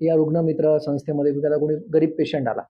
या रुग्णमित्र संस्थेमध्ये त्याला कोणी गरीब पेशंट आला,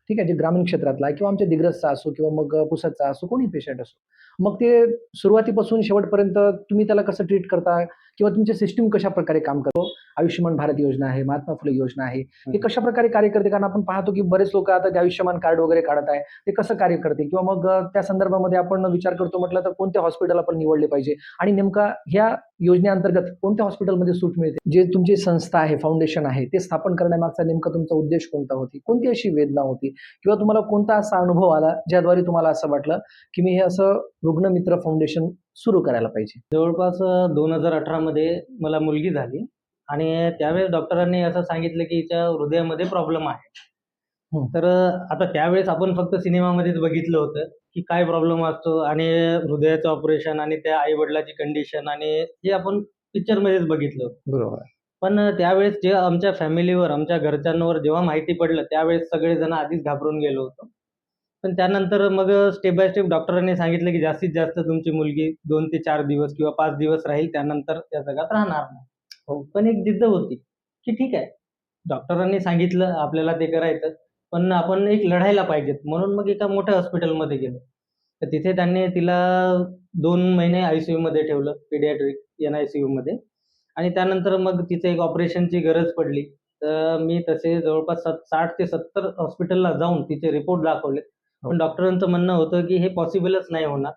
ठीक आहे, जे ग्रामीण क्षेत्रातला आहे किंवा आमच्या दिग्रसचा असो किंवा मग पुसदचा असो, कोणी पेशंट असो. मग ते सुरुवातीपासून शेवटपर्यंत तुम्ही त्याला कसं ट्रीट करता किंवा तुमची सिस्टम कशाप्रकारे काम करतो? आयुष्यमान भारत योजना आहे, महात्मा फुले योजना आहे. हे कशाप्रकारे कार्य करते? कारण आपण पाहतो की बरेच लोकं आता ते आयुष्यमान कार्ड वगैरे काढत आहे. ते कसं कार्य करते? किंवा मग त्या संदर्भामध्ये आपण विचार करतो म्हटलं तर कोणत्या हॉस्पिटल आपण निवडले पाहिजे? आणि नेमका ह्या योजनेअंतर्गत कोणत्या हॉस्पिटलमध्ये सूट मिळते? जे तुमची संस्था आहे, फाउंडेशन आहे, ते स्थापन करण्यामागचा नेमका तुमचा उद्देश कोणता होती? कोणती अशी वेदना होती? किंवा तुम्हाला कोणता असा अनुभव आला, ज्याद्वारे तुम्हाला असं वाटलं, की मी हे असं रुग्णमित्र फाउंडेशन सुरू करायला पाहिजे? जवळपास 2018 मध्ये मला मुलगी झाली आणि त्यावेळेस डॉक्टरांनी असं सांगितलं की हिच्या हृदयामध्ये प्रॉब्लेम आहे. हं. तर आता त्यावेळेस आपण फक्त सिनेमामध्येच बघितलं होतं की काय प्रॉब्लेम असतो आणि हृदयाचं ऑपरेशन आणि त्या आई-वडिलाची कंडिशन आणि हे आपण पिक्चरमध्येच बघितलं होतं. बरोबर. पण त्यावेळेस जे आमच्या फॅमिलीवर, आमच्या घरच्यांवर जेव्हा माहिती पडलं, त्यावेळेस सगळेजण आधीच घाबरून गेलो होतो. पण त्यानंतर मग स्टेप बाय स्टेप डॉक्टरांनी सांगितलं की जास्तीत जास्त तुमची मुलगी 2 ते 4 दिवस किंवा 5 दिवस राहील, त्यानंतर त्या जगात राहणार नाही. हो, पण एक जिद्द होती, की ठीक आहे, डॉक्टरांनी सांगितलं आपल्याला ते करायचं, पण आपण एक लढायला पाहिजेत. म्हणून मग एका मोठ्या हॉस्पिटलमध्ये गेलो. तर तिथे त्यांनी तिला 2 महिने आय-सी-यूमध्ये ठेवलं, पिडियाट्रिक एन-आय-सी-यूमध्ये आणि त्यानंतर मग तिचं एक ऑपरेशनची गरज पडली. तर मी तसे जवळपास 60 ते 70 हॉस्पिटलला जाऊन तिचे रिपोर्ट दाखवले. पण डॉक्टरांचं म्हणणं होतं, की हे पॉसिबलच नाही होणार.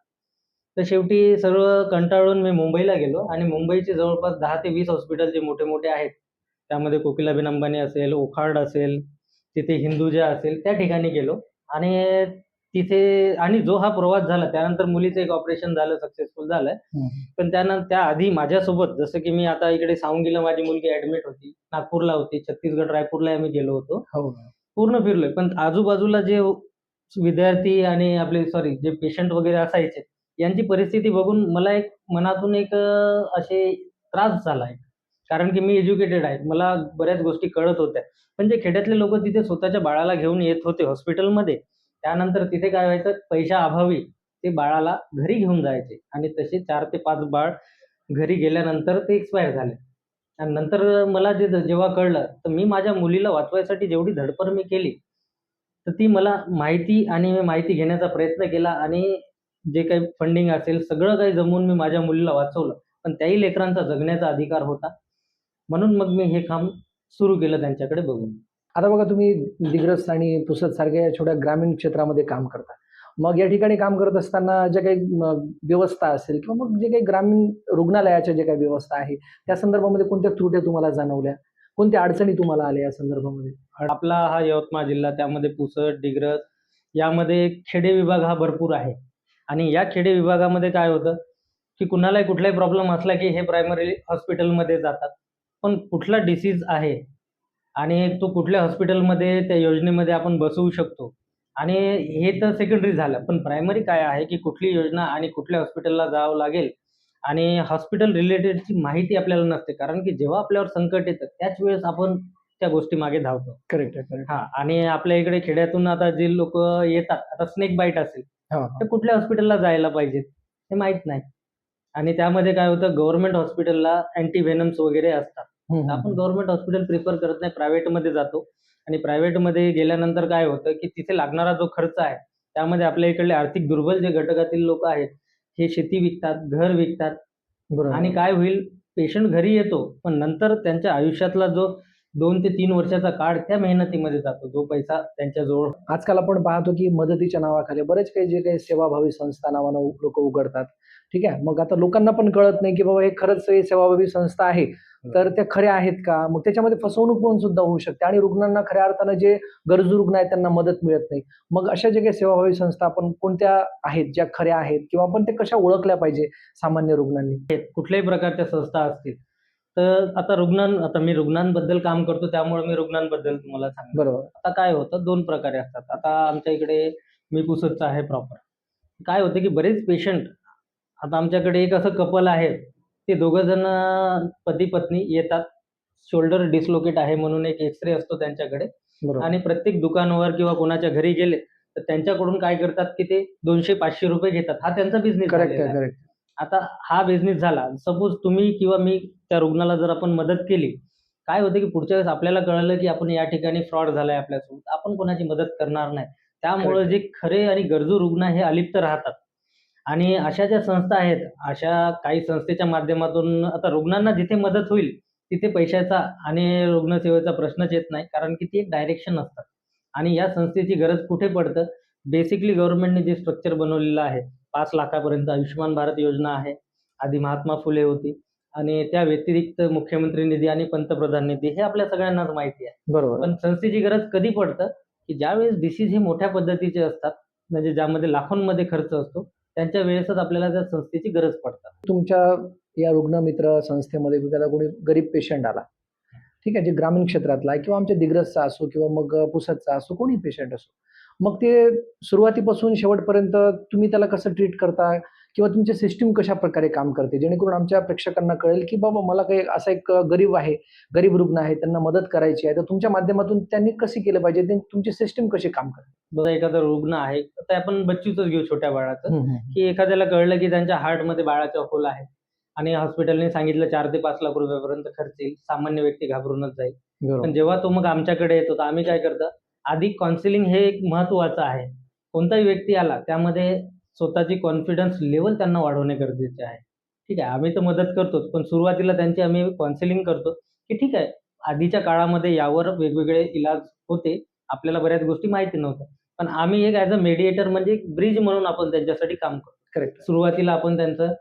तर शेवटी सर्व कंटाळून मी मुंबईला गेलो आणि मुंबईचे जवळपास 10 ते 20 हॉस्पिटल जे मोठे-मोठे आहेत, त्यामध्ये कोकिलाबेन अंबानी असेल, ओखार्ड असेल, तिथे हिंदुजा असेल, त्या ठिकाणी गेलो आणि तिथे आणि जो हा प्रवास झाला त्यानंतर मुलीचं एक ऑपरेशन झालं, सक्सेसफुल झालं. हं. पण त्याआधी माझ्यासोबत जसं की मी आता इकडे सावंगीला माझी मुलगी ॲडमिट होती, नागपूरला होती, छत्तीसगड, रायपूरला आम्ही गेलो होतो. हो. पूर्ण फिरलोय. पण आजूबाजूला जे विद्यार्थी आणि आपले सॉरी जे पेशंट वगैरे असायचे, यांची परिस्थिती बघून मला एक मनातून एक असे त्रास झाला आहे. कारण की मी एज्युकेटेड आहे. मला बऱ्याच गोष्टी कळत होत्या. पण जे खेड्यातले लोकं तिथे स्वतःच्या बाळाला घेऊन येत होते हॉस्पिटलमध्ये, त्यानंतर तिथे काय व्हायचं पैशाअभावी ते बाळाला घरी घेऊन जायचे आणि तसे 4 ते 5 बाळ घरी गेल्यानंतर ते एक्सपायर झाले. आणि नंतर मला जेव्हा कळलं, तर मी माझ्या मुलीला वाचवायसाठी जेवढी धडपड मी केली, तर ती मला माहिती घेण्याचा प्रयत्न केला आणि जे काही फंडिंग असेल, सगळं काही जमवून मी माझ्या मुलीला वाचवलं. पण त्याही लेकरांचा जगण्याचा अधिकार होता. म्हणून मग मी हे काम सुरू केलं त्यांच्याकडे बघून. आता बघा तुम्ही दिग्रस आणि पुसद सारख्या छोट्या ग्रामीण क्षेत्रामध्ये काम करता. मग या ठिकाणी काम करत असताना ज्या काही व्यवस्था असेल किंवा मग जे काही ग्रामीण रुग्णालयाच्या ज्या काही व्यवस्था आहे, त्या संदर्भामध्ये कोणत्या त्रुट्या तुम्हाला जाणवल्या? कोणत्या अडचणी तुम्हाला आल्या या संदर्भामध्ये? आपला हा यवतमाळ जिल्हा, त्यामध्ये पुसद, डिग्रस यामध्ये खेडे विभाग हा भरपूर आहे आणि या खेडे विभागामध्ये काय होतं, की कुणालाही कुठलाही प्रॉब्लेम असला, की हे प्रायमरी हॉस्पिटलमध्ये जातात. पण कुठला डिसीज आहे आणि तो कुठल्या हॉस्पिटलमध्ये त्या योजनेमध्ये आपण बसवू शकतो आणि हे तर सेकंडरी झालं. पण प्रायमरी काय आहे, की कुठली योजना आणि कुठल्या हॉस्पिटलला जावं लागेल आणि हॉस्पिटल रिलेटेडची माहिती आपल्याला नसते. कारण की जेव्हा आपल्यावर संकट येतं, त्याच वेळेस आपण त्या गोष्टीमागे धावतो. करेक्ट आहे, करेक्ट. हां. आणि आपल्या इकडे खेड्यातून आता जे लोकं येतात, आता स्नेक बाईट असेल, हां, तर हां. कुठल्या हॉस्पिटलला जायला पाहिजेत, हे माहीत नाही. आणि त्यामध्ये काय होतं गव्हर्नमेंट हॉस्पिटलला अँटी व्हेनम्स वगैरे असतात. हं, तर हं, आपण हं. गव्हर्नमेंट हॉस्पिटल प्रिफर करत नाही, प्रायव्हेटमध्ये जातो आणि प्रायव्हेटमध्ये गेल्यानंतर काय होतं, की तिथे लागणारा जो खर्च आहे, त्यामध्ये आपल्या इकडले आर्थिक दुर्बल जे घटकातील लोकं आहेत, हे शेती विकतात, घर विकतात आणि बरोबर. काय होईल पेशंट घरी येतो, पण नंतर त्यांच्या आयुष्यातला जो 2 ते 3 वर्षाचा काळ त्या मेहनतीमध्ये जातो, जो पैसा त्यांच्याजवळ. आजकाल आपण पाहतो की मदतीच्या नावाखाली बरेच काही जे काही सेवाभावी संस्था नावानं लोकं उघडतात. ठीक आहे. मग आता लोकांना पण कळत नाही की बाबा हे खरंच हे सेवाभावी संस्था आहे. तर त्या खऱ्या आहेत का? मग त्याच्यामध्ये फसवणूक पण सुद्धा होऊ शकते आणि रुग्णांना खऱ्या अर्थानं जे गरजू रुग्ण आहेत त्यांना मदत मिळत नाही. मग अशा ज्या काही सेवाभावी संस्था आपण कोणत्या आहेत, ज्या खऱ्या आहेत किंवा आपण त्या कशा ओळखल्या पाहिजे सामान्य रुग्णांनी? कुठल्याही प्रकारच्या संस्था असतील. तर आता मी रुग्णांबद्दल काम करतो त्यामुळे मी रुग्णांबद्दल तुम्हाला सांगेन. बरोबर. आता काय होतं 2 प्रकारे असतात. आता आमच्या इकडे मी पुसदचा आहे प्रॉपर. काय होतं की बरेच पेशंट आता आमच्याकडे एक असं कपल आहे. ते दोघं जण पती-पत्नी येतात. शोल्डर डिस्लोकेट आहे म्हणून एक एक्स-रे असतो त्यांच्याकडे बरोबर. आणि प्रत्येक दुकानावर किंवा कोणाच्या घरी गेले, तर त्यांच्याकडून काय करतात की ते ₹200-500 घेतात. हा त्यांचा बिझनेस करेक्ट झालेला आहे, आहे. करेक्ट. आता हा बिझनेस झाला. सपोज तुम्ही किंवा मी त्या रुग्णाला जर आपण मदत केली, काय होतं की पुढच्या वेळेस आपल्याला कळलं की आपण या ठिकाणी फ्रॉड झालाय आपल्यासोबत, आपण कोणाची मदत करणार नाही. त्यामुळं करेक्ट. जे खरे आणि गरजू रुग्ण हे अलिप्त राहतात. आणि अशा ज्या संस्था आहेत, अशा काही संस्थेच्या माध्यमातून आता रुग्णांना जिथे मदत होईल, तिथे पैशाचा आणि रुग्णसेवेचा प्रश्नच येत नाही. कारण की ती एक डायरेक्शन असतात. आणि या संस्थेची गरज कुठे पडतं? बेसिकली गव्हर्नमेंटने जे स्ट्रक्चर बनवलेलं आहे, 5,00,000 पर्यंत आयुष्यमान भारत योजना आहे. आधी महात्मा फुले होती आणि त्या व्यतिरिक्त मुख्यमंत्री निधी आणि पंतप्रधान निधी हे आपल्या सगळ्यांनाच माहिती आहे. बरोबर. पण संस्थेची गरज कधी पडतं, की ज्यावेळेस डिसीज हे मोठ्या पद्धतीचे असतात, म्हणजे ज्यामध्ये लाखोंमध्ये खर्च असतो, त्यांच्या वेळेसच आपल्याला त्या संस्थेची गरज पडतात. तुमच्या या रुग्णमित्र संस्थेमध्ये त्याला कोणी गरीब पेशंट आला, ठीक आहे, जे ग्रामीण क्षेत्रातला आहे किंवा आमच्या दिग्रसचा असो किंवा मग पुसदचा असो, कोणी पेशंट असो. मग ते सुरुवातीपासून शेवटपर्यंत तुम्ही त्याला कसं ट्रीट करता किंवा तुमची सिस्टम कशाप्रकारे काम करते? जेणेकरून आमच्या प्रेक्षकांना कळेल, की बाबा मला काही असा एक गरीब आहे, गरीब रुग्ण आहे, त्यांना मदत करायची आहे. तर तुमच्या माध्यमातून त्यांनी कशी केलं पाहिजे? ते तुमची सिस्टम कशी काम करते? बघा एखादा रुग्ण आहे, तर आपण बच्चूचंच घेऊ छोट्या बाळाचं, हं, हं. की एखाद्याला कळलं की त्यांच्या हार्टमध्ये बाळाचा होल आहे आणि हॉस्पिटलने सांगितलं 4 ते 5 लाख रुपयापर्यंत खर्च येईल. सामान्य व्यक्ती घाबरूनच जाईल. बरोबर. पण जेव्हा तो मग आमच्याकडे येतो, तर आम्ही काय करतो, आधी काउन्सिलिंग हे एक महत्त्वाचं आहे. कोणताही व्यक्ती आला, त्यामध्ये स्वतःची कॉन्फिडन्स लेव्हल त्यांना वाढवणे गरजेचे आहे. ठीक आहे, आम्ही तर मदत करतोच, पण सुरुवातीला त्यांची आम्ही काउन्सिलिंग करतो, की ठीक आहे, आधीच्या काळामध्ये यावर वेगवेगळे इलाज होते. आपल्याला बऱ्याच गोष्टी माहिती नव्हत्या. पण आम्ही एक ॲज अ मेडिएटर म्हणजे एक ब्रिज म्हणून आपण त्यांच्यासाठी काम करतो. करेक्ट. सुरुवातीला आपण त्यांचं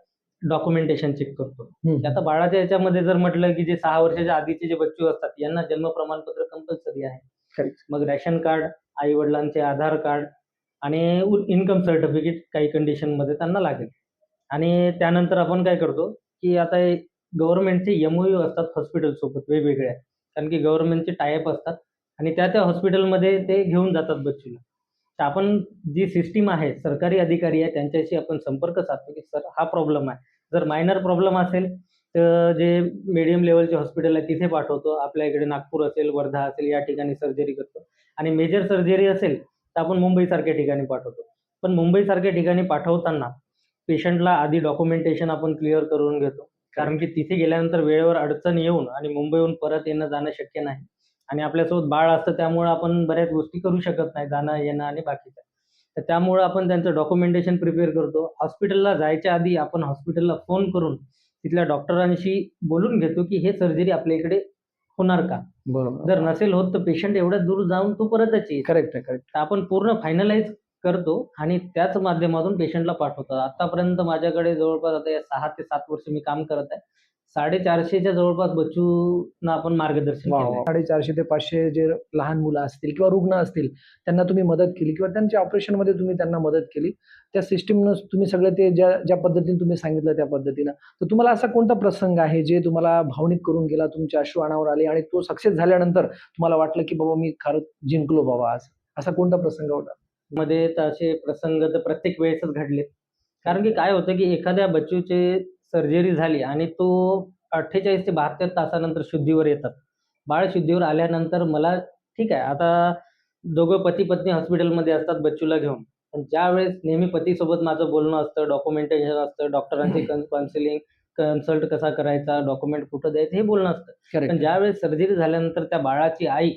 डॉक्युमेंटेशन चेक करतो. हं. आता बाळाच्या याच्यामध्ये जर म्हटलं, की जे 6 वर्षाच्या आधीचे जे बच्चू असतात, यांना जन्म प्रमाणपत्र कंपल्सरी आहे. करेक्ट. मग रेशन कार्ड, आई-वडिलांचे आधार कार्ड आणि इन्कम सर्टिफिकेट काही कंडिशनमध्ये त्यांना लागेल. आणि त्यानंतर आपण काय करतो, की आता गव्हर्नमेंटचे एम-ओ-यू असतात हॉस्पिटलसोबत वेगवेगळ्या. कारण की गव्हर्नमेंटचे टाय अप असतात आणि त्या हॉस्पिटलमध्ये ते घेऊन जातात बच्चूला. तर आपण जी सिस्टम आहे, सरकारी अधिकारी आहे त्यांच्याशी आपण संपर्क साधतो, की सर हा प्रॉब्लेम आहे. जर मायनर प्रॉब्लेम असेल, तर जे मीडियम लेव्हलचे हॉस्पिटल आहे तिथे पाठवतो. आपल्या इकडे नागपूर असेल, वर्धा असेल या ठिकाणी सर्जरी करतो आणि मेजर सर्जरी असेल, तर आपण मुंबईसारख्या ठिकाणी पाठवतो. पण मुंबईसारख्या ठिकाणी पाठवताना पेशंटला आधी डॉक्युमेंटेशन आपण क्लिअर करून घेतो. कारण की तिथे गेल्यानंतर वेळेवर अडचण येऊन आणि मुंबईहून परत येणं जाणं शक्य नाही. आणि आपल्यासोबत बाळ असतं त्यामुळं आपण बऱ्याच गोष्टी करू शकत नाही, जाणं, येणं आणि बाकीचं. तर त्यामुळं आपण त्यांचं डॉक्युमेंटेशन प्रिपेअर करतो. हॉस्पिटलला जायच्या आधी आपण हॉस्पिटलला फोन करून तिथल्या डॉक्टरांशी बोलून घेतो, की हे सर्जरी आपल्या इकडे होणार का? बरोबर. जर नसेल होत, तर पेशंट एवढ्या दूर जाऊन तो परतच येईल. करेक्ट आहे, करेक्ट. तर आपण पूर्ण फायनलाईज करतो आणि त्याच माध्यमातून पेशंटला पाठवतो. आतापर्यंत माझ्याकडे जवळपास आता या 6 ते 7 वर्ष मी काम करत आहे. 450च्या जवळपास बच्चूंना आपण मार्गदर्शन वाह! केलंय. वाह! 450 ते 500 जे लहान मुलं असतील किंवा रुग्ण असतील, त्यांना तुम्ही मदत केली किंवा त्यांच्या ऑपरेशनमध्ये तुम्ही त्यांना मदत केली. त्या सिस्टमनं तुम्ही सगळं ते ज्या ज्या पद्धतीने तुम्ही सांगितलं त्या पद्धतीनं. तर तुम्हाला असा कोणता प्रसंग आहे जे तुम्हाला भावनिक करून गेला, तुमचे अश्रू अनावर आले आणि तो सक्सेस झाल्यानंतर तुम्हाला वाटलं, की बाबा मी खरंच जिंकलो बाबा आज. असा कोणता प्रसंग होता? मध्ये तर असे प्रसंग तर प्रत्येक वेळेसच घडले. कारण की काय होतं, की एखाद्या बच्चूची सर्जरी झाली आणि तो 48 ते 72 तासानंतर शुद्धीवर येतात. बाळ शुद्धीवर आल्यानंतर मला ठीक आहे, आता दोघं पती-पत्नी हॉस्पिटलमध्ये असतात बच्चूला घेऊन. पण ज्यावेळेस नेहमी पतीसोबत माझं बोलणं असतं, डॉक्युमेंटेशन असतं, डॉक्टरांची काउन्सिलिंग, कन्सल्ट कसा करायचा, डॉक्युमेंट कुठं द्यायचं हे बोलणं असतं. पण करेक्ट. ज्यावेळेस सर्जरी झाल्यानंतर त्या बाळाची आई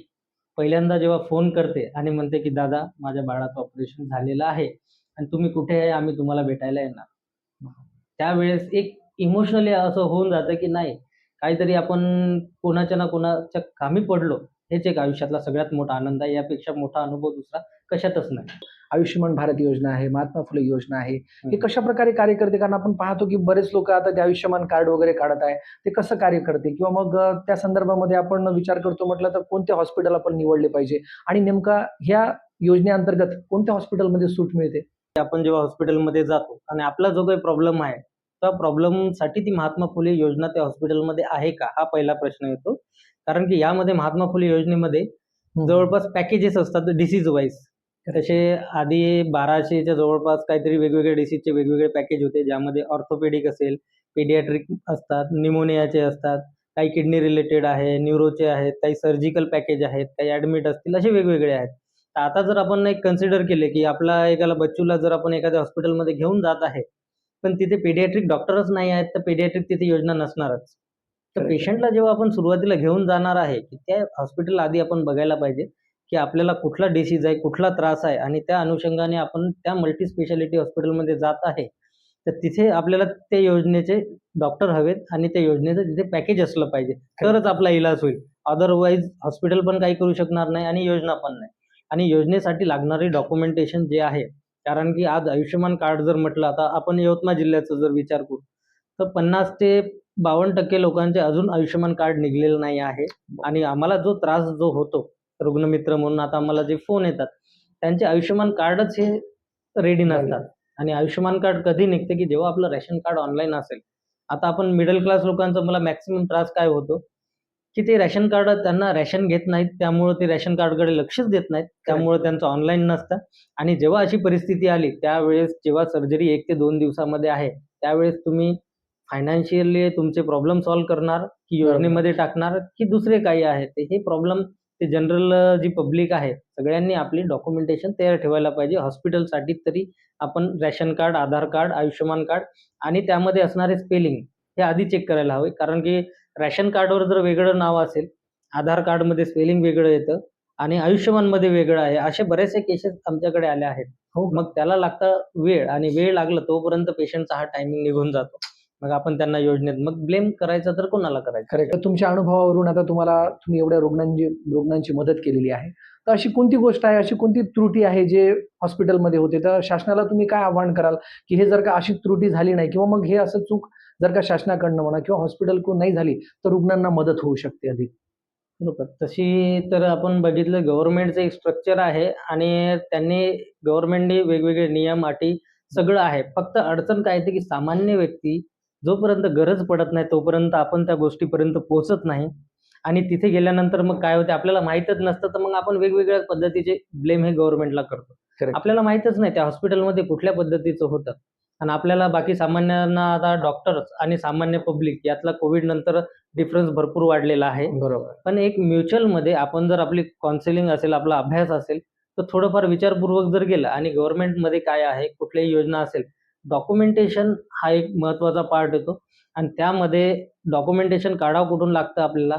पहिल्यांदा जेव्हा फोन करते आणि म्हणते, की "दादा, माझ्या बाळाचं ऑपरेशन झालेलं आहे आणि तुम्ही कुठे आहे? आम्ही तुम्हाला भेटायला येणार." त्यावेळेस एक इमोशनली असं होऊन जातं, की नाही काहीतरी आपण कोणाच्या ना कोणाच्या कामी पडलो. हेच एक आयुष्यातला सगळ्यात मोठा आनंद आहे. यापेक्षा मोठा अनुभव दुसरा कशातच नाही. आयुष्यमान भारत योजना आहे, महात्मा फुले योजना आहे. हे हं. कशाप्रकारे कार्य करते? कारण आपण पाहतो, की बरेच लोकं आता ते आयुष्यमान कार्ड वगैरे काढत आहे. ते कसं कार्य करते? किंवा मग त्या संदर्भामध्ये आपण विचार करतो म्हटलं तर कोणते हॉस्पिटल आपण निवडले पाहिजे? आणि नेमका ह्या योजनेअंतर्गत कोणत्या हॉस्पिटलमध्ये सूट मिळते? आपण जेव्हा हॉस्पिटलमध्ये जातो आणि आपला जो काही प्रॉब्लेम आहे, त्या प्रॉब्लेमसाठी ती महात्मा फुले योजना त्या हॉस्पिटलमध्ये आहे का? हा पहिला प्रश्न येतो. कारण की यामध्ये महात्मा फुले योजनेमध्ये हं. जवळपास पॅकेजेस असतात डिसीज वाईज. तसे आधी 1200च्या जवळपास काहीतरी वेगवेगळे डिसीजचे वेगवेगळे पॅकेज होते. ज्यामध्ये ऑर्थोपेडिक असेल, पेडियाट्रिक असतात, निमोनियाचे असतात, काही किडनी रिलेटेड आहे, न्यूरोचे आहेत, काही सर्जिकल पॅकेज आहेत, काही ॲडमिट असतील, असे वेगवेगळे आहेत. तर आता जर आपण एक कन्सिडर केले, की आपला एखाद्या बच्चूला जर आपण एखाद्या हॉस्पिटलमध्ये घेऊन जात आहे, पण तिथे पेडियाट्रिक डॉक्टरच नाही आहेत, तर पेडियाट्रिक तिथे योजना नसणारच. तर Correct. पेशंटला जेव्हा आपण सुरुवातीला घेऊन जाणार आहे, की त्या हॉस्पिटल आधी आपण बघायला पाहिजे, की आपल्याला कुठला डिसीज आहे, कुठला त्रास आहे आणि त्या अनुषंगाने आपण त्या मल्टी स्पेशालिटी हॉस्पिटलमध्ये जात आहे. तर तिथे आपल्याला त्या योजनेचे डॉक्टर हवेत आणि त्या योजनेचं तिथे पॅकेज असलं पाहिजे. तरच आपला इलाज होईल. अदरवाईज हॉस्पिटल पण काही करू शकणार नाही आणि योजना पण नाही. आणि योजनेसाठी लागणारी डॉक्युमेंटेशन जे आहे, कारण की आज आयुष्यमान कार्ड जर म्हटलं, आता आपण यवतमाळ जिल्ह्याचा जर विचार करू, तर 50 ते 52% लोकांचे अजून आयुष्यमान कार्ड निघालेलं नाही आहे. आणि आम्हाला जो त्रास जो होतो, रुग्णमित्र म्हणून आता आम्हाला जे फोन येतात, त्यांचे आयुष्यमान कार्डच हे रेडी नसतात. आणि आयुष्यमान कार्ड कधी निघते, की जेव्हा आपलं रेशन कार्ड ऑनलाईन असेल. आता आपण मिडल क्लास लोकांचा मला मॅक्सिमम त्रास काय होतो, की ते रेशन कार्ड त्यांना रेशन घेत नाहीत, त्यामुळे ते रेशन कार्डकडे लक्षच देत नाहीत. त्यामुळे त्यांचं ऑनलाईन नसतं. आणि जेव्हा अशी परिस्थिती आली, त्यावेळेस जेव्हा सर्जरी 1 ते 2 दिवसामध्ये आहे, त्यावेळेस तुम्ही फायनान्शियली तुमचे प्रॉब्लेम सॉल्व्ह करणार, की बरोबर. योजनेमध्ये टाकणार, की दुसरे काही आहे. ते हे प्रॉब्लेम ते जनरल जी पब्लिक आहे, सगळ्यांनी आपली डॉक्युमेंटेशन तयार ठेवायला पाहिजे. हॉस्पिटलसाठी तरी आपण रेशन कार्ड, आधार कार्ड, आयुष्यमान कार्ड आणि त्यामध्ये असणारे स्पेलिंग हे आधी चेक करायला हवे. कारण की रेशन कार्डवर जर वेगळं नाव असेल, आधार कार्डमध्ये स्पेलिंग वेगळं येतं आणि आयुष्यमानमध्ये वेगळं आहे. असे बरेचसे केसेस आमच्याकडे आले आहेत. हो का? मग त्याला लागतं वेळ आणि वेळ लागला तोपर्यंत पेशंटचा हा टायमिंग निघून जातो. मग आपण त्यांना योजनेत मग ब्लेम करायचं तर कोणाला करायचं? करेक्ट. तुमच्या अनुभवावरून आता तुम्ही एवढ्या रुग्णांची मदत केलेली आहे. तर अशी कोणती गोष्ट आहे, अशी कोणती त्रुटी आहे जे हॉस्पिटलमध्ये होते? तर शासनाला तुम्ही काय आव्हान कराल, की हे जर का अशी त्रुटी झाली नाही किंवा मग हे असं चूक जर का शासनाकडनं म्हणा किंवा हॉस्पिटलकडून नाही झाली, तर रुग्णांना मदत होऊ शकते अधिक? बरोबर. तशी तर आपण बघितलं गव्हर्नमेंटचं एक स्ट्रक्चर आहे आणि गव्हर्नमेंटने वेगवेगळे नियम, अटी सगळं आहे. फक्त अडचण काय येते, की सामान्य व्यक्ती जोपर्यंत गरज पडत नाही, तोपर्यंत आपण त्या गोष्टीपर्यंत पोहोचत नाही. आणि तिथे गेल्यानंतर मग काय होते आपल्याला माहीतच नसतं, तर मग आपण वेगवेगळ्या पद्धतीचे ब्लेम हे गव्हर्नमेंटला करतो. करेक्ट. आपल्याला माहीतच नाही त्या हॉस्पिटलमध्ये कुठल्या पद्धतीचं होतं. आणि आपल्याला बाकी सामान्यांना आता डॉक्टर्स आणि सामान्य पब्लिक यातला कोविड नंतर डिफरन्स भरपूर वाढलेला आहे. बरोबर. पण एक म्युच्युअलमध्ये आपण जर आपली काउन्सिलिंग असेल, आपला अभ्यास असेल, तर थोडंफार विचारपूर्वक जर गेलं आणि गव्हर्नमेंटमध्ये काय आहे, कुठलीही योजना असेल, डॉक्युमेंटेशन हा एक महत्त्वाचा पार्ट येतो. आणि त्यामध्ये डॉक्युमेंटेशन काढावं कुठून लागतं आपल्याला?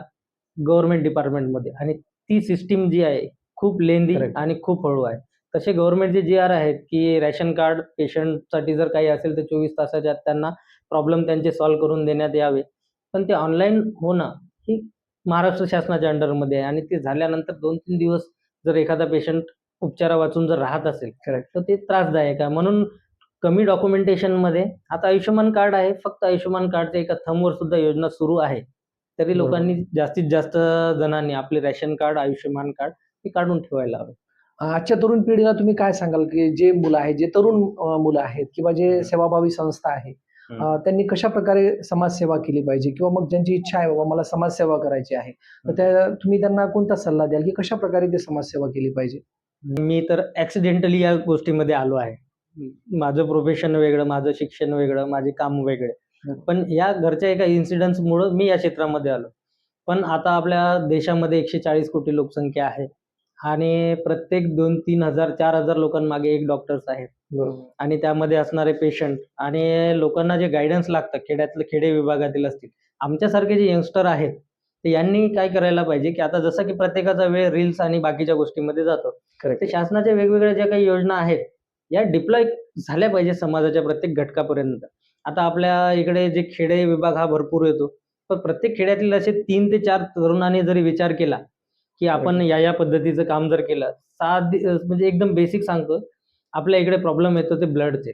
गव्हर्नमेंट डिपार्टमेंटमध्ये. आणि ती सिस्टीम जी आहे खूप लेंदी करेक्ट. आणि खूप हळू आहे. तसे गव्हर्नमेंटचे जी-आर आहेत, की रेशन कार्ड पेशंटसाठी जर काही असेल तर 24 तासाच्या आत त्यांना प्रॉब्लेम त्यांचे सॉल्व्ह करून देण्यात यावे. पण ते ऑनलाईन होणं ही महाराष्ट्र शासनाच्या अंडरमध्ये आहे आणि ते झाल्यानंतर 2-3 दिवस जर एखादा पेशंट उपचारावाचून जर राहत असेल, करेक्ट. तर ते त्रासदायक आहे. म्हणून कमी डॉक्युमेंटेशनमध्ये आता आयुष्यमान कार्ड आहे. फक्त आयुष्यमान कार्डच्या एका थंबवर सुद्धा योजना सुरू आहे. तरी बरोबर. लोकांनी जास्तीत जास्त जणांनी आपले रेशन कार्ड, आयुष्यमान कार्ड हे काढून ठेवायला हवे. आजच्या तरुण पिढीला तुम्ही काय सांगाल, की जे मुलं आहेत, जे तरुण मुलं आहेत किंवा जे सेवाभावी संस्था आहे, त्यांनी कशाप्रकारे समाजसेवा केली पाहिजे किंवा मग ज्यांची इच्छा आहे, बाबा मला समाजसेवा करायची आहे, तर तुम्ही त्यांना कोणता सल्ला द्याल, की कशाप्रकारे ते समाजसेवा केली पाहिजे? मी तर ॲक्सिडेंटली या गोष्टीमध्ये आलो आहे. माझं प्रोफेशन वेगळं, माझं शिक्षण वेगळं, माझे काम वेगळे. पण या घरच्या एका इन्सिडन्समुळं मी या क्षेत्रामध्ये आलो. पण आता आपल्या देशामध्ये 140 कोटी लोकसंख्या आहे आणि प्रत्येक 2-3 हजार, 4,000 लोकांमागे एक डॉक्टर्स आहेत. बरोबर. आणि त्यामध्ये असणारे पेशंट आणि लोकांना जे गाईडन्स लागतं खेडे विभागातील असतील. आमच्यासारखे जे यंगस्टर आहेत, तर यांनी काय करायला पाहिजे, की आता जसं की प्रत्येकाचा वेळ रील्स आणि बाकीच्या गोष्टींमध्ये जातो. करेक्ट. ते शासनाच्या वेगवेगळ्या ज्या काही योजना आहेत, या डिप्लॉय झाल्या पाहिजे समाजाच्या प्रत्येक घटकापर्यंत. आता आपल्या इकडे जे खेडे विभाग हा भरपूर येतो. पण प्रत्येक खेड्यातील असे 3 ते 4 तरुणांनी जरी विचार केला, की आपण या पद्धतीचं काम जर केलं, म्हणजे एकदम बेसिक सांगतो, आपल्या इकडे प्रॉब्लेम येतो ते ब्लडचे.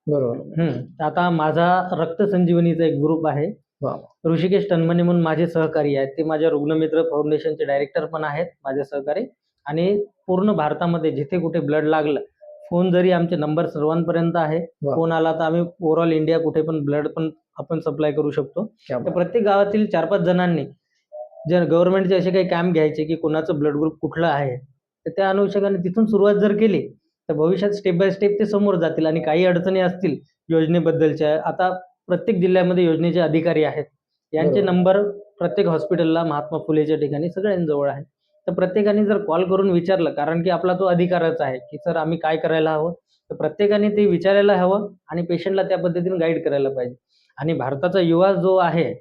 बरोबर. आता माझा रक्त संजीवनीचा एक ग्रुप आहे. वाह! ऋषिकेश तन्मने म्हणून माझे सहकारी आहेत. ते माझ्या रुग्णमित्र फाउंडेशनचे डायरेक्टर पण आहेत, माझे सहकारी. आणि पूर्ण भारतामध्ये जिथे कुठे ब्लड लागलं, फोन जरी आमचे नंबर सर्वांपर्यंत आहे. वाह! फोन आला तर आम्ही ओव्हरऑल इंडिया कुठे पण ब्लड पण आपण सप्लाय करू शकतो. क्या तर बात! प्रत्येक गावातील 4-5 जणांनी जर गव्हर्नमेंटचे असे काही कॅम्प घ्यायचे, की कोणाचं ब्लड ग्रुप कुठलं आहे, तर त्या अनुषंगाने तिथून सुरुवात जर केली, तर भविष्यात स्टेप बाय स्टेप ते समोर जातील. आणि काही अडचणी असतील योजनेबद्दलच्या, आता प्रत्येक जिल्ह्यामध्ये योजनेचे अधिकारी आहेत. यांचे बरोबर. नंबर प्रत्येक हॉस्पिटलला, महात्मा फुलेच्या ठिकाणी सगळ्यांजवळ आहे. तर प्रत्येकाने जर कॉल करून विचारलं, कारण की आपला तो अधिकारच आहे, की सर आम्ही काय करायला हवं? तर प्रत्येकाने ते विचारायला हवं आणि पेशंटला त्या पद्धतीने गाईड करायला पाहिजे. आणि भारताचा युवा जो आहे,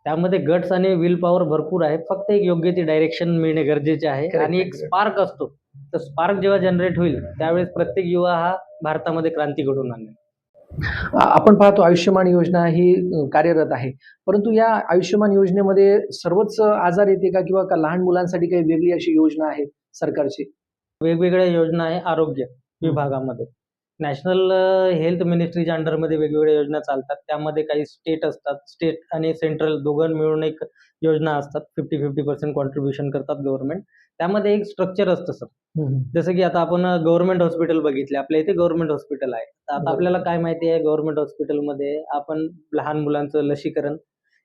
त्यामध्ये गट्स आणि विल पॉवर भरपूर आहे. फक्त एक योग्य ती डायरेक्शन मिळणे गरजेचे आहे Correct, आणि एक correct. स्पार्क असतो. तर स्पार्क जेव्हा जनरेट होईल, त्यावेळेस प्रत्येक युवा हा भारतामध्ये क्रांती घडवून आणेल. आपण पाहतो आयुष्यमान योजना ही कार्यरत आहे. परंतु या आयुष्यमान योजनेमध्ये सर्वच आजार येते का किंवा लहान मुलांसाठी काही वेगळी अशी योजना आहे सरकारची? वेगवेगळ्या योजना आहे आरोग्य विभागामध्ये. नॅशनल हेल्थ मिनिस्ट्रीच्या अंडरमध्ये वेगवेगळ्या योजना चालतात. त्यामध्ये काही स्टेट असतात. स्टेट आणि सेंट्रल दोघं मिळून एक योजना असतात. 50-50% कॉन्ट्रिब्युशन करतात गव्हर्नमेंट. त्यामध्ये एक स्ट्रक्चर असतं सर. जसं की आता आपण गव्हर्नमेंट हॉस्पिटल बघितले. आपल्या इथे गव्हर्नमेंट हॉस्पिटल आहे. तर आता बरोबर. आपल्याला काय माहिती आहे गव्हर्नमेंट हॉस्पिटलमध्ये आपण लहान मुलांचं लसीकरण,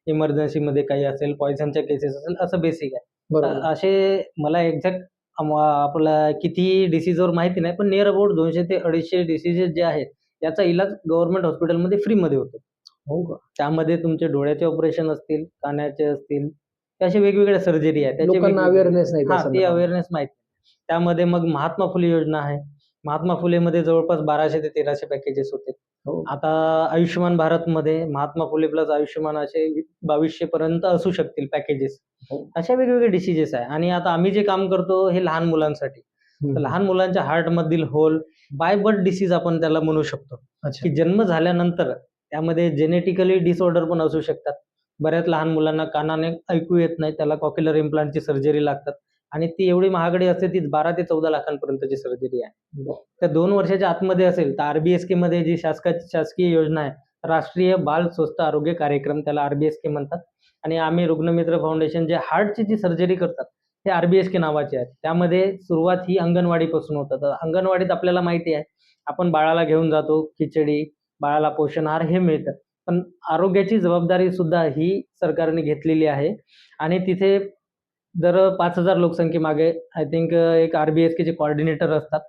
इमर्जन्सीमध्ये काही असेल, पॉइझनच्या केसेस असेल असं बेसिक आहे. बरोबर. असे मला एक्झॅक्ट आपला किती डिसीजवर माहिती नाही, पण नियर अबाउट 200 ते 250 डिसीजेस जे आहेत, याचा इलाज गव्हर्नमेंट हॉस्पिटलमध्ये फ्रीमध्ये होतो. हो का? त्यामध्ये तुमचे डोळ्याचे ऑपरेशन असतील, कानाचे असतील, ते असे वेगवेगळ्या सर्जरी आहेत. त्याचे लोकांना वेगवेगळे अवेअरनेस नाही त्या हां, ती संदर्भात. अवेअरनेस माहिती. त्यामध्ये मग महात्मा फुले योजना आहे. महात्मा फुलेमध्ये जवळपास 1200 ते 1300 पॅकेजेस होते. हो. आता आयुष्यमान भारतमध्ये महात्मा फुले प्लस आयुष्यमान असे 2200 पर्यंत असू शकतील पॅकेजेस. हो. अशा वेगवेगळे डिसीजेस आहे आणि आता आम्ही जे काम करतो हे लहान मुलांसाठी. तर लहान मुलांच्या हार्टमधील होल, बाय बर्थ डिसीज आपण त्याला म्हणू शकतो, अच्छा. की जन्म झाल्यानंतर त्यामध्ये जेनेटिकली डिसऑर्डर पण असू शकतात. बऱ्याच लहान मुलांना कानाने ऐकू येत नाही. त्याला कॉक्युलर इम्प्लांटची सर्जरी लागतात आणि ती एवढी महागडी असते ती 12 ते 14 लाखांपर्यंतची सर्जरी आहे. बरं. त्या 2 वर्षाच्या आतमध्ये असेल तर आर-बी-एस-केमध्ये जी शासकीय योजना आहे, राष्ट्रीय बाल स्वस्थ आरोग्य कार्यक्रम त्याला आर-बी-एस-के म्हणतात आणि आम्ही रुग्णमित्र फाउंडेशन जे हार्टची जी सर्जरी करतात, ते आर-बी-एस-के नावाचे आहेत. त्यामध्ये सुरुवात ही अंगणवाडीपासून होतं. तर अंगणवाडीत आपल्याला माहिती आहे, आपण बाळाला घेऊन जातो, खिचडी, बाळाला पोषण आहार हे मिळतं. पण आरोग्याची जबाबदारी सुद्धा ही सरकारने घेतलेली आहे आणि तिथे दर 5,000 लोकसंख्येमागे आय थिंक एक आर-बी-एस-केचे कोऑर्डिनेटर असतात.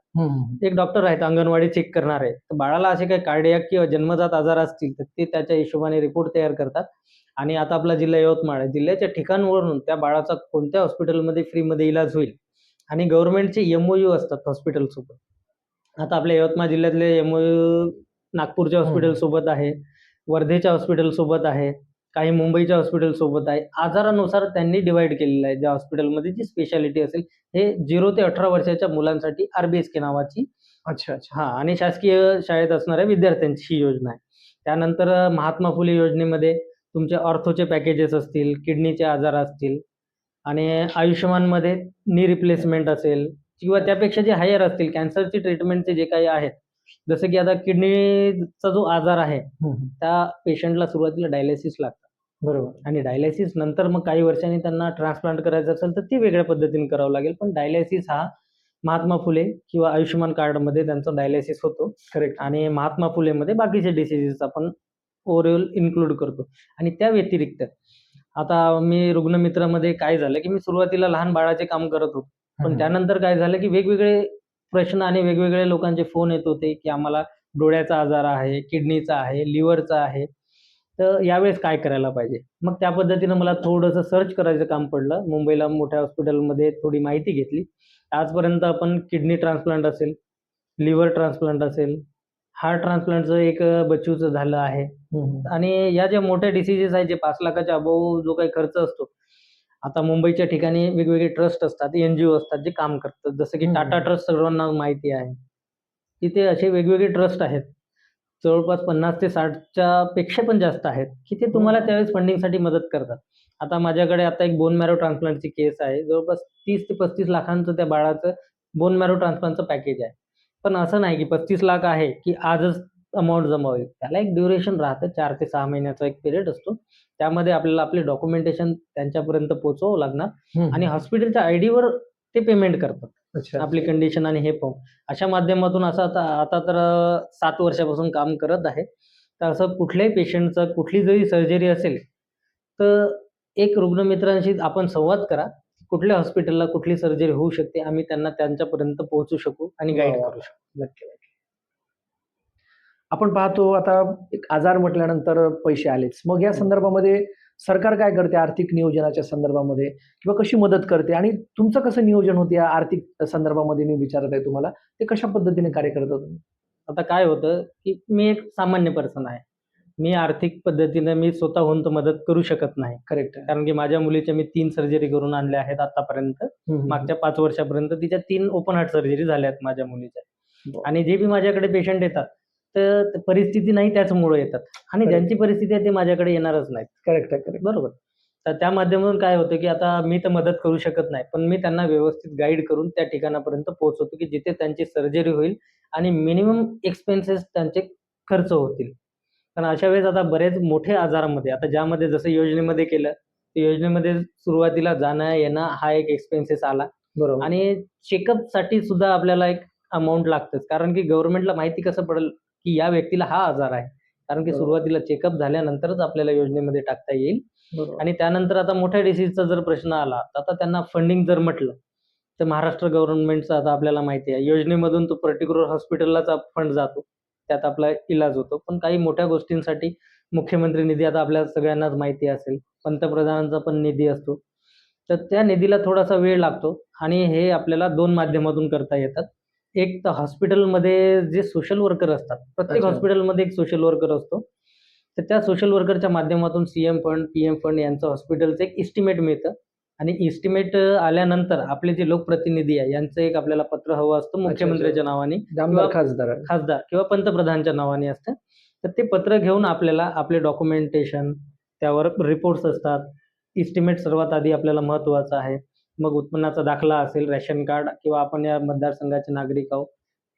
एक डॉक्टर आहेत अंगणवाडी चेक करणारे. तर बाळाला असे काही कार्डियाक किंवा जन्मजात आजार असतील, तर ते त्याच्या हिशोबाने रिपोर्ट तयार करतात आणि आता आपला जिल्हा यवतमाळ आहे. जिल्ह्याच्या ठिकाणावरून त्या बाळाचा कोणत्या हॉस्पिटलमध्ये फ्रीमध्ये इलाज होईल आणि गव्हर्नमेंटचे एम-ओ-यू असतात हॉस्पिटलसोबत. आता आपल्या यवतमाळ जिल्ह्यातले एम-ओ-यू नागपूरच्या हॉस्पिटलसोबत आहे, वर्धेच्या हॉस्पिटलसोबत आहे, काही मुंबईच्या हॉस्पिटलसोबत आहे. आजारानुसार त्यांनी डिव्हाईड केलेलं आहे. ज्या हॉस्पिटलमध्ये जी स्पेशालिटी असेल, हे 0 ते 18 वर्षाच्या मुलांसाठी आर-बी-एस-के नावाची अच्छा, अच्छा. हां आणि शासकीय शाळेत असणाऱ्या विद्यार्थ्यांची ही योजना आहे. त्यानंतर महात्मा फुले योजनेमध्ये तुमचे ऑर्थोचे पॅकेजेस असतील, किडनीचे आजार असतील आणि आयुष्यमानमध्ये नी रिप्लेसमेंट असेल किंवा त्यापेक्षा जे हायर असतील कॅन्सरची ट्रीटमेंटचे जे काही आहेत. जसं की आता किडनीचा जो आजार आहे, त्या पेशंटला सुरुवातीला डायलिसिस लागतं. बरोबर. आणि डायलिसिस नंतर मग काही वर्षांनी त्यांना ट्रान्सप्लांट करायचं असेल, तर ती वेगळ्या पद्धतीने करावं लागेल. पण डायलिसिस हा महात्मा फुले किंवा आयुष्यमान कार्डमध्ये त्यांचा डायलिसिस होतो करेक्ट. आणि महात्मा फुलेमध्ये बाकीचे डिसीजेस आपण ओव्हरऑल इन्क्लूड करतो. आणि त्या व्यतिरिक्त आता मी रुग्णमित्रामध्ये काय झालं, की मी सुरुवातीला लहान बाळाचे काम करत होतो. पण त्यानंतर काय झालं, की वेगवेगळे प्रश्न आणि वेगवेगळ्या लोकांचे फोन येत होते, की आम्हाला डोळ्याचा आजार आहे, किडनीचा आहे, लिव्हरचा आहे. तर यावेळेस काय करायला पाहिजे? मग त्या पद्धतीनं मला थोडंसं सर्च करायचं काम पडलं. मुंबईला मोठ्या हॉस्पिटलमध्ये थोडी माहिती घेतली. आजपर्यंत आपण किडनी ट्रान्सप्लांट असेल, लिव्हर ट्रान्सप्लांट असेल, हार्ट ट्रान्सप्लांटचं एक बच्चूचं झालं आहे आणि या ज्या मोठ्या डिसीजेस आहेत, जे 5 लाखाच्या अबोव्ह जो काही खर्च असतो. आता मुंबईच्या ठिकाणी वेगवेगळे ट्रस्ट असतात, एन-जी-ओ असतात, जे काम करतात. जसं की टाटा ट्रस्ट सर्वांना माहिती आहे. तिथे असे वेगवेगळे ट्रस्ट आहेत. जवळपास 50 ते 60च्या पेक्षा पण जास्त आहेत, की ते तुम्हाला त्यावेळेस फंडिंगसाठी मदत करतात. आता माझ्याकडे एक बोन मॅरो ट्रान्सप्लांटची केस आहे. जवळपास 30 ते 35 लाखांचं त्या बाळाचं बोन मॅरो ट्रान्सप्लांटचं पॅकेज आहे. पण असं नाही की 35 लाख आहे, की आजच अमाउंट जमा होईल. त्याला एक ड्युरेशन राहतं 4 ते 6 महिन्याचा एक पिरियड असतो. त्यामध्ये आपल्याला आपले डॉक्युमेंटेशन त्यांच्यापर्यंत पोहोचवावं लागणार आणि हॉस्पिटलच्या आयडीवर ते पेमेंट करतात. अच्छा. आपली कंडिशन आणि हे पाहून. अशा माध्यमातून असं आता तर 7 वर्षापासून काम करत आहे. तर असं कुठल्याही पेशंटचं कुठली जरी सर्जरी असेल, तर एक रुग्णमित्रांशी आपण संवाद करा. कुठल्या हॉस्पिटलला कुठली सर्जरी होऊ शकते, आम्ही त्यांना त्यांच्यापर्यंत पोहोचू शकू आणि गाईड वाह, वाह! करू शकू. नक्की, नक्की. आपण पाहतो आता एक आजार म्हटल्यानंतर पैसे आलेच. मग या संदर्भामध्ये सरकार काय करते आर्थिक नियोजनाच्या संदर्भामध्ये किंवा कशी मदत करते आणि तुमचं कसं नियोजन होतं या आर्थिक संदर्भामध्ये मी विचारत आहे तुम्हाला. ते कशा पद्धतीने कार्य करता तुम्ही? आता काय होतं, की मी एक सामान्य पर्सन आहे. मी आर्थिक पद्धतीनं मी स्वतःहून तर मदत करू शकत नाही. करेक्ट आहे. कारण की माझ्या मुलीच्या मी 3 सर्जरी करून आणल्या आहेत आतापर्यंत. मागच्या 5 वर्षापर्यंत तिच्या 3 ओपन हार्ट सर्जरी झाल्या आहेत माझ्या मुलीच्या. बरं. आणि जे बी माझ्याकडे पेशंट येतात, तर परिस्थिती नाही त्याचमुळे येतात आणि Correct. ज्यांची परिस्थिती आहे ते माझ्याकडे येणारच नाहीत. करेक्ट आहे, करेक्ट. बरोबर. तर त्या माध्यमातून काय होतं, की आता मी तर मदत करू शकत नाही, पण मी त्यांना व्यवस्थित गाईड करून त्या ठिकाणापर्यंत पोहोचवतो, की जिथे त्यांची सर्जरी होईल आणि मिनिमम एक्सपेन्सेस त्यांचे खर्च होतील. पण अशा वेळेस आता बरेच मोठे आजारामध्ये आता ज्यामध्ये जसं योजनेमध्ये केलं, तर योजनेमध्ये सुरुवातीला जाणं-येणं हा एक एक्सपेन्सेस आला बरोबर. आणि चेकअपसाठी सुद्धा आपल्याला एक अमाउंट लागतेच. कारण की गव्हर्नमेंटला माहिती कसं पडेल, की या व्यक्तीला हा आजार आहे. कारण की बरोबर. सुरुवातीला चेकअप झाल्यानंतरच आपल्याला योजनेमध्ये टाकता येईल. बरोबर. आणि त्यानंतर आता मोठ्या डिसीजचा जर प्रश्न आला, तर आता त्यांना फंडिंग जर म्हटलं, तर महाराष्ट्र गव्हर्नमेंटचं आता आपल्याला माहिती आहे. योजनेमधून तो पर्टिक्युलर हॉस्पिटललाच फंड जातो. त्यात आपला इलाज होतो. पण काही मोठ्या गोष्टींसाठी मुख्यमंत्री निधी आता आपल्या सगळ्यांनाच माहिती असेल. पंतप्रधानांचा पण निधी असतो. तर त्या निधीला थोडासा वेळ लागतो आणि हे आपल्याला 2 माध्यमातून करता येतात. एक तर हॉस्पिटलमध्ये जे सोशल वर्कर असतात. प्रत्येक अच्छा. हॉस्पिटलमध्ये एक सोशल वर्कर असतो. तर त्या सोशल वर्करच्या माध्यमातून सीएम फंड, पीएम फंड यांचं हॉस्पिटलचं एक एस्टिमेट मिळतं आणि एस्टिमेट आल्यानंतर आपले जे लोकप्रतिनिधी आहे यांचं एक आपल्याला पत्र हवं असतं मुख्यमंत्र्याच्या नावाने आमदार, किंवा खासदार. खासदार किंवा पंतप्रधानांच्या नावाने असतं. तर ते पत्र घेऊन आपल्याला आपले डॉक्युमेंटेशन, त्यावर रिपोर्ट्स असतात. एस्टिमेट सर्वात आधी आपल्याला महत्त्वाचं आहे. मग उत्पन्नाचा दाखला असेल, रेशन कार्ड किंवा आपण या मतदारसंघाचे नागरिक आहोत,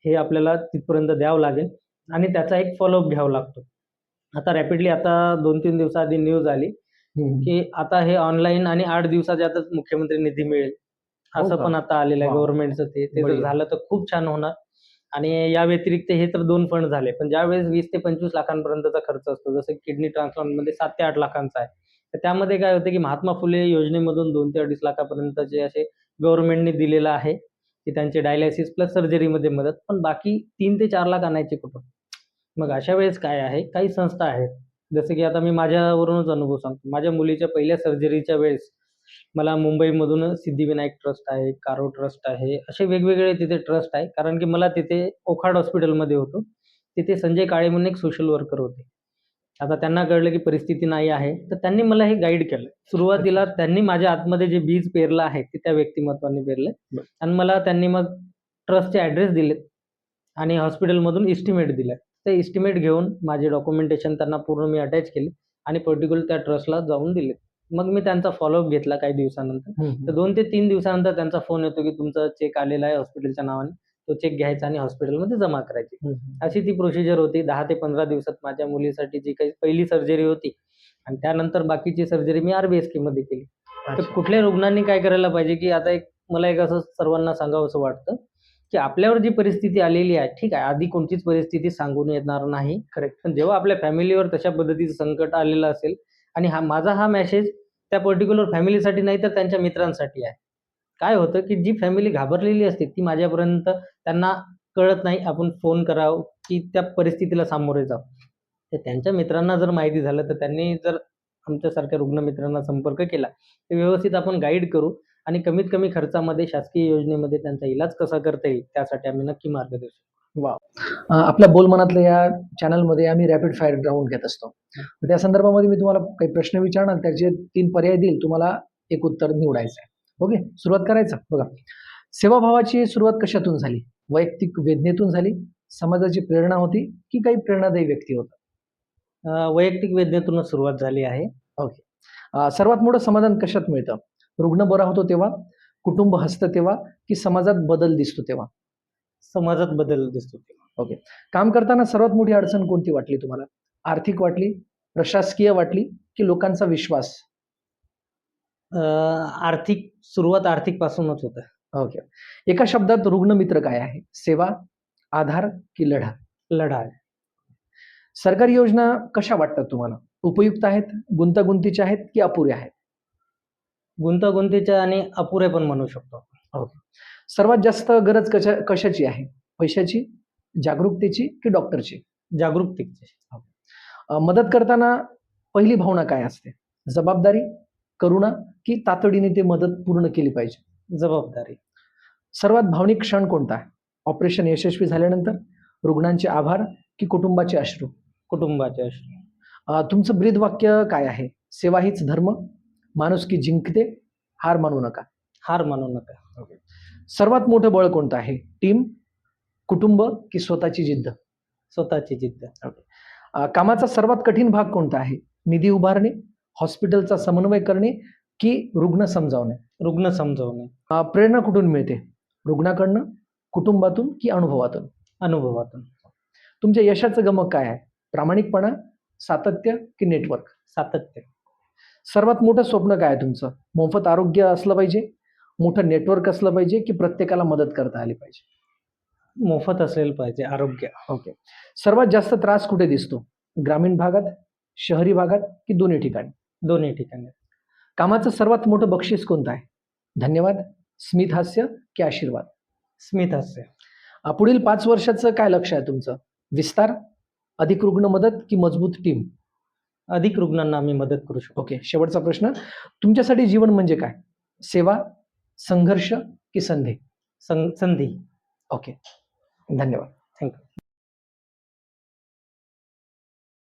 हे आपल्याला तिथपर्यंत द्यावं लागेल आणि त्याचा एक फॉलोअप घ्यावा लागतो. आता रॅपिडली आता 2-3 दिवसाआधी न्यूज आली, की आता हे ऑनलाईन आणि 8 दिवसाच्या आतच मुख्यमंत्री निधी मिळेल. हो असं का? पण आता आलेलं आहे वाह! गव्हर्नमेंटचं ते. ते जर बढिया. झालं तर खूप छान होणार. आणि या व्यतिरिक्त हे तर 2 फंड झाले. पण ज्यावेळेस 20 ते 25 लाखांपर्यंतचा खर्च असतो, जसं किडनी ट्रान्सप्लांटमध्ये 7 ते 8 लाखांचा आहे. तर त्यामध्ये काय होतं, की महात्मा फुले योजनेमधून 2 ते 2.5 लाखापर्यंतचे असे गव्हर्नमेंटने दिलेलं आहे, की त्यांचे डायलिसिस प्लस सर्जरीमध्ये मदत. पण बाकी 3 ते 4 लाख आणायचे कुठून? मग अशा वेळेस काय आहे, काही संस्था आहेत, जसं की आता मी माझ्यावरूनच अनुभव सांगतो. माझ्या मुलीच्या पहिल्या सर्जरीच्या वेळेस मला मुंबईमधून सिद्धिविनायक ट्रस्ट आहे, कारो ट्रस्ट आहे, असे वेगवेगळे तिथे ट्रस्ट आहे. कारण की मला तिथे ओखाड हॉस्पिटलमध्ये होतो. तिथे संजय काळे म्हणून एक सोशल वर्कर होते. आता त्यांना कळलं की परिस्थिती नाही आहे, तर त्यांनी मला हे गाईड केलं. सुरुवातीला त्यांनी माझ्या आतमध्ये जे बीज पेरलं आहे, ते त्या व्यक्तिमत्त्वाने पेरलंय बरं. आणि मला त्यांनी मग ट्रस्टचे ॲड्रेस दिलेत आणि हॉस्पिटलमधून एस्टिमेट दिलं. ते एस्टिमेट घेऊन माझे डॉक्युमेंटेशन त्यांना पूर्ण मी अटॅच केले आणि पर्टिक्युलर त्या ट्रस्टला जाऊन दिले. मग मी त्यांचा फॉलोअप घेतला काही दिवसानंतर. तर 2 ते 3 दिवसानंतर त्यांचा फोन येतो, की तुमचा चेक आलेला आहे हॉस्पिटलच्या नावाने. तो चेक घ्यायचा आणि हॉस्पिटलमध्ये जमा करायची. अशी ती प्रोसिजर होती. 10 ते 15 दिवसात माझ्या मुलीसाठी जी काही पहिली सर्जरी होती आणि त्यानंतर बाकीची सर्जरी मी आर-बी-एस-केमध्ये केली. तर कुठल्याही रुग्णांनी काय करायला पाहिजे, की आता मला एक असं सर्वांना सांगावसं वाटतं, की आपल्यावर जी परिस्थिती आलेली आहे, ठीक आहे, आधी कोणतीच परिस्थिती सांगून येणार नाही. करेक्ट. पण जेव्हा आपल्या फॅमिलीवर तशा पद्धतीचं संकट आलेलं असेल आणि माझा मेसेज त्या पर्टिक्युलर फॅमिलीसाठी नाही तर त्यांच्या मित्रांसाठी आहे. काय होतं, की जी फॅमिली घाबरलेली असते ती माझ्यापर्यंत त्यांना कळत नाही. आपण फोन करावं, की त्या परिस्थितीला सामोरे जावं. तर त्यांच्या मित्रांना जर माहिती झालं, तर त्यांनी जर आमच्यासारख्या रुग्णमित्रांना संपर्क केला, तर व्यवस्थित आपण गाईड करू आणि कमीत कमी खर्चामध्ये शासकीय योजनेमध्ये त्यांचा इलाज कसा करता येईल, त्यासाठी आम्ही नक्की मार्गदर्शन करू. वाह! आपल्या बोलमनातलं या चॅनलमध्ये आम्ही रॅपिड फायर राउंड घेत असतो. तर त्या संदर्भामध्ये मी तुम्हाला काही प्रश्न विचारणार, त्याचे 3 पर्याय देईल. तुम्हाला एक उत्तर निवडायचं आहे. ओके, सुरुवात करायचं? बघा, सेवाभावाची सुरुवात कशातून झाली? वैयक्तिक वेदनेतून झाली, समाजाची प्रेरणा होती, की काही प्रेरणादायी व्यक्ती होता? वैयक्तिक वेदनेतूनच सुरुवात झाली आहे. ओके. सर्वात मोठं समाधान कशात मिळतं? रुग्ण बरा होतो तेव्हा, कुटुंब हसतं तेव्हा, की समाजात बदल दिसतो तेव्हा? समाजात बदल दिसतो तेव्हा. ओके. काम करताना सर्वात मोठी अडचण कोणती वाटली तुम्हाला? आर्थिक वाटली, प्रशासकीय वाटली, की लोकांचा विश्वास? सुरुवात आर्थिकपासूनच होतं. ओके. एका शब्दात रुग्णमित्र काय आहे? सेवा, आधार की लढा? लढा आहे. सरकारी योजना कशा वाटतात तुम्हाला? उपयुक्त आहेत, गुंतागुंतीच्या आहेत, की अपुऱ्या आहेत? गुंतागुंतीच्या आणि अपुऱ्या पण म्हणू शकतो आपण. ओके. सर्वात जास्त गरज कशाची आहे? पैशाची, जागरूकतेची की डॉक्टरची? जागरूकतेची. मदत करताना पहिली भावना काय असते? जबाबदारी, करुणा की तातडीने ते मदत पूर्ण केली पाहिजे? जबाबदारी. सर्वात भावनिक क्षण कोणता आहे? ऑपरेशन यशस्वी झाल्यानंतर, रुग्णांचे आभार की कुटुंबाचे अश्रू? कुटुंबाचे अश्रू. तुमचं ब्रीद वाक्य काय आहे? सेवा हीच धर्म, माणुसकी जिंकते, हार मानू नका. हार मानू नका. सर्वात मोठं बळ कोणतं आहे? टीम, कुटुंब की स्वतःची जिद्द? स्वतःची जिद्द. कामाचा सर्वात कठीण भाग कोणता आहे? निधी उभारणे, हॉस्पिटलचा समन्वय करणे की रुग्ण समजावणे? रुग्ण समजावणे. प्रेरणा कुठून मिळते? रुग्णाकडनं, कुटुंबातून की अनुभवातून? अनुभवातून. तुमच्या यशाचं गमक काय आहे? प्रामाणिकपणा, सातत्य की नेटवर्क? सातत्य. सर्वात मोठं स्वप्न काय आहे तुमचं? मोफत आरोग्य असलं पाहिजे, मोठं नेटवर्क असलं पाहिजे की प्रत्येकाला मदत करता आली पाहिजे? मोफत असेल पाहिजे आरोग्य. ओके. सर्वात जास्त त्रास कुठे दिसतो? ग्रामीण भागात, शहरी भागात की दोन्ही ठिकाणी? दोन्ही ठिकाणी. कामाचं सर्वात मोठं बक्षीस कोणतं आहे? धन्यवाद, स्मित हास्य की आशीर्वाद? स्मित हास्य. पुढील 5 वर्षाचं काय लक्ष आहे तुमचं? विस्तार, अधिक रुग्ण मदत की मजबूत टीम? अधिक रुग्णांना आम्ही मदत करू शकतो. ओके. शेवटचा प्रश्न, तुमच्यासाठी जीवन म्हणजे काय? सेवा, संघर्ष की संधी? संधी. ओके. धन्यवाद. थँक्यू.